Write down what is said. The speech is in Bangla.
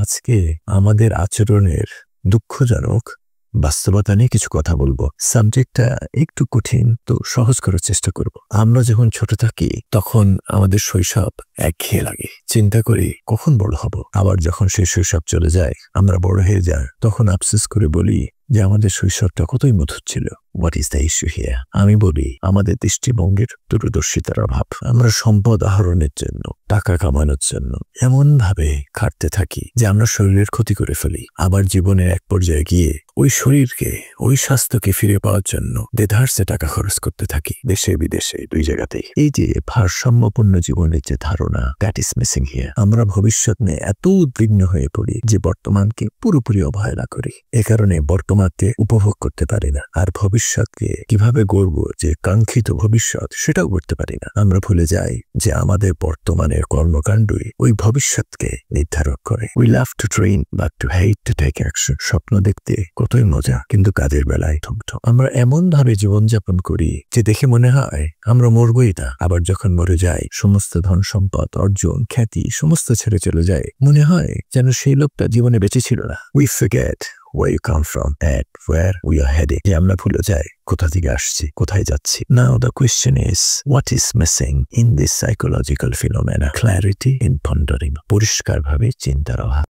আজকে আমাদের আচরণের দুঃখজনক বাস্তবতা নিয়ে কিছু কথা বলবো। সাবজেক্টটা একটু কঠিন, তো সহজ করার চেষ্টা করব। আমরা যখন ছোট থাকি তখন আমাদের শৈশব একঘেয়ে লাগে, চিন্তা করি কখন বড় হব। আবার যখন সেই শৈশব চলে যায়, আমরা বড় হয়ে যাই, তখন আফসোস করে বলি যে আমাদের শৈশবটা কতই মধুর ছিল। What is the issue here? আমি বলি আমাদের দৃষ্টিভঙ্গির দূরদর্শিতার অভাব। আমরা সম্পদ আহরণের জন্য, টাকা কামানোর জন্য এমন ভাবে খাটতে থাকি যে আমরা শরীরের ক্ষতি করে ফেলি। আবার জীবনের এক পর্যায়ে গিয়ে ওই শরীরকে, ওই স্বাস্থ্যকে ফিরে পাওয়ার জন্য দেধারসে টাকা খরচ করতে থাকি, দেশে বিদেশে দুই জায়গাতেই। এই যে ভারসাম্যপূর্ণ জীবনের যে ধারণা, দ্যাট ইজ মিসিং হিয়ার। আমরা ভবিষ্যৎ নিয়ে এত উদ্বিগ্ন হয়ে পড়ি যে বর্তমানকে পুরোপুরি অবহেলা করি। এ কারণে বর্তমানকে উপভোগ করতে পারি না, আর ভবিষ্যৎকে কিভাবে গড়ব, যে কাঙ্ক্ষিত ভবিষ্যৎ, সেটাও করতে পারি না। আমরা ভুলে যাই যে আমাদের বর্তমানের কর্মকাণ্ডই ওই ভবিষ্যৎকে নির্ধারণ করে। We love to train but to hate to take action. স্বপ্ন দেখতে কতই মজা, কিন্তু কাজের বেলায় থমথম। আমরা এমন ভাবে জীবনযাপন করি যে দেখে মনে হয় আমরা মরবই না। আবার যখন মরে যাই, সমস্ত ধন সম্পদ, অর্জন, খ্যাতি সমস্ত ছেড়ে চলে যায়, মনে হয় যেন সেই লোকটা জীবনে বেঁচে ছিল না। We forget where you come from and where we are heading. যে আমরা ভুলে যাই কোথা থেকে আসছি, কোথায় যাচ্ছি। Now the question is, what is missing in this psychological phenomena? Clarity in pondering. পরিষ্কারভাবে চিন্তার অভাব।